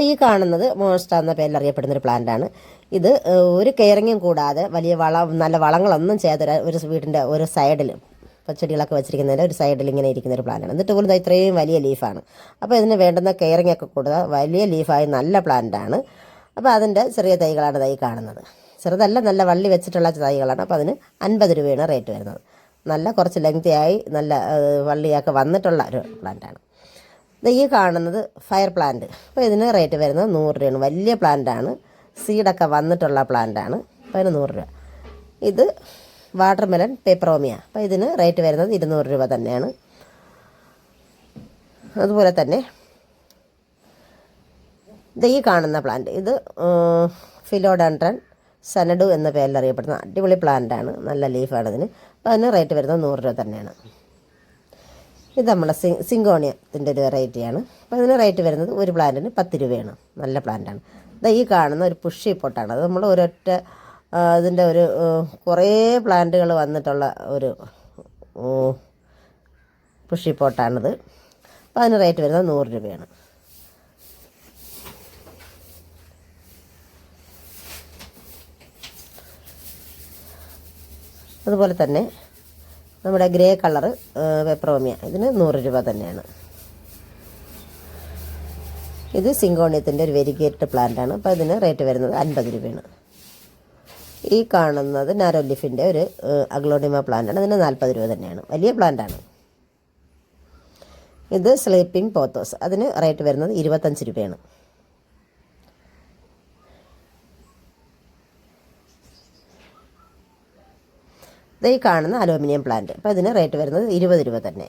ഈ കാണുന്നത് മോൺസ്റ്റർ എന്ന പേരിൽ അറിയപ്പെടുന്നൊരു പ്ലാന്റാണ്. ഇത് ഒരു കെയറിങ്ങും കൂടാതെ വലിയ നല്ല വളങ്ങളൊന്നും ചെയ്ത ഒരു വീടിൻ്റെ ഒരു സൈഡിൽ പച്ചടികളൊക്കെ വെച്ചിരിക്കുന്നതിൻ്റെ ഒരു സൈഡിൽ ഇങ്ങനെ ഇരിക്കുന്നൊരു പ്ലാന്റാണ്. എന്നിട്ട് പോലും ഇത്രയും വലിയ ലീഫാണ്. അപ്പോൾ ഇതിന് വേണ്ടുന്ന കെയറിങ് ഒക്കെ കൊടുത്താൽ വലിയ ലീഫായി നല്ല പ്ലാന്റാണ്. അപ്പോൾ അതിൻ്റെ ചെറിയ തൈകളാണ് ഈ കാണുന്നത്. ചെറുതല്ല, നല്ല വള്ളി വെച്ചിട്ടുള്ള തൈകളാണ്. അപ്പോൾ അതിന് 50 രൂപയാണ് റേറ്റ് വരുന്നത്. നല്ല കുറച്ച് ലെങ്തിയായി നല്ല വള്ളിയൊക്കെ വന്നിട്ടുള്ള ഒരു പ്ലാന്റാണ്. ഈ കാണുന്നത് ഫയർ പ്ലാന്റ്. അപ്പോൾ ഇതിന് റേറ്റ് വരുന്നത് 100 രൂപയാണ്. വലിയ പ്ലാന്റാണ്, സീഡൊക്കെ വന്നിട്ടുള്ള പ്ലാന്റാണ്. അപ്പോൾ അതിന് 100 രൂപ. ഇത് വാട്ടർമെലൺ പെപ്പറോമിയ. അപ്പോൾ ഇതിന് റേറ്റ് വരുന്നത് 200 രൂപ തന്നെയാണ്. അതുപോലെ തന്നെ ഈ കാണുന്ന പ്ലാന്റ്, ഇത് ഫിലോഡൻഡ്രൻ സനഡു എന്ന പേരിൽ അറിയപ്പെടുന്ന അടിപൊളി പ്ലാന്റാണ്. നല്ല ലീഫാണ് ഇതിന്. അപ്പോൾ അതിന് റേറ്റ് വരുന്നത് 100 രൂപ തന്നെയാണ്. ഇത് നമ്മളെ സിങ്കോണിയത്തിൻ്റെ ഒരു വെറൈറ്റിയാണ്. അപ്പോൾ അതിന് റേറ്റ് വരുന്നത് ഒരു പ്ലാന്റിന് 10 രൂപയാണ്. നല്ല പ്ലാന്റാണ്. ഈ കാണുന്ന ഒരു പുഷി പൊട്ടാണ്. അത് നമ്മൾ ഒരൊറ്റ ഇതിൻ്റെ ഒരു കുറേ പ്ലാന്റുകൾ വന്നിട്ടുള്ള ഒരു പുഷി പോട്ടാണിത്. അപ്പോൾ അതിന് റേറ്റ് വരുന്നത് 100 രൂപയാണ്. അതുപോലെ തന്നെ നമ്മുടെ ഗ്രേ കളറ് പെപ്പറോമിയ, ഇതിന് 100 രൂപ തന്നെയാണ്. ഇത് സിങ്കോണിയത്തിൻ്റെ ഒരു വെരിഗേറ്റഡ് പ്ലാന്റാണ്. അപ്പോൾ ഇതിന് റേറ്റ് വരുന്നത് 50 രൂപയാണ്. ഈ കാണുന്നത് നാരോ ലീഫിൻ്റെ ഒരു അഗ്ലോണിമ പ്ലാന്റാണ്. അതിന് 40 രൂപ തന്നെയാണ്. വലിയ പ്ലാന്റാണ്. ഇത് സ്ലീപ്പിംഗ് പോത്തോസ്. അതിന് റേറ്റ് വരുന്നത് 25 രൂപയാണ്. ഈ കാണുന്ന അലൂമിനിയം പ്ലാന്റ്. അപ്പോൾ ഇതിന് റേറ്റ് വരുന്നത് 20 രൂപ തന്നെ.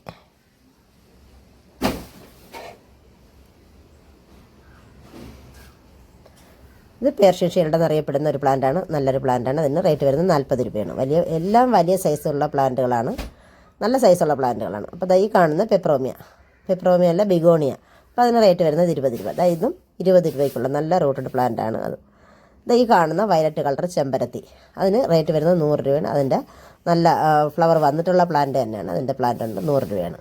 ഇത് പേർഷ്യൻ ഷീൽഡ് എന്നറിയപ്പെടുന്ന ഒരു പ്ലാന്റാണ്. നല്ലൊരു പ്ലാന്റാണ്. അതിന് റേറ്റ് വരുന്നത് 40 രൂപയാണ്. എല്ലാം വലിയ സൈസുള്ള പ്ലാന്റുകളാണ്, നല്ല സൈസുള്ള പ്ലാന്റുകളാണ്. അപ്പോൾ ഈ കാണുന്ന പെപ്പറോമിയ അല്ല, ബിഗോണിയ. അപ്പോൾ അതിന് റേറ്റ് വരുന്നത് 20 രൂപ. ഇതും 20 രൂപയ്ക്കുള്ള നല്ല റൂട്ടഡ് പ്ലാന്റാണ്. അത് ഈ കാണുന്ന വയലറ്റ് കളർ ചെമ്പരത്തി. അതിന് റേറ്റ് വരുന്നത് 100 രൂപയാണ്. അതിൻ്റെ നല്ല ഫ്ലവർ വന്നിട്ടുള്ള പ്ലാന്റ് തന്നെയാണ്. അതിൻ്റെ പ്ലാന്റ് ഉണ്ട്, 100 രൂപയാണ്.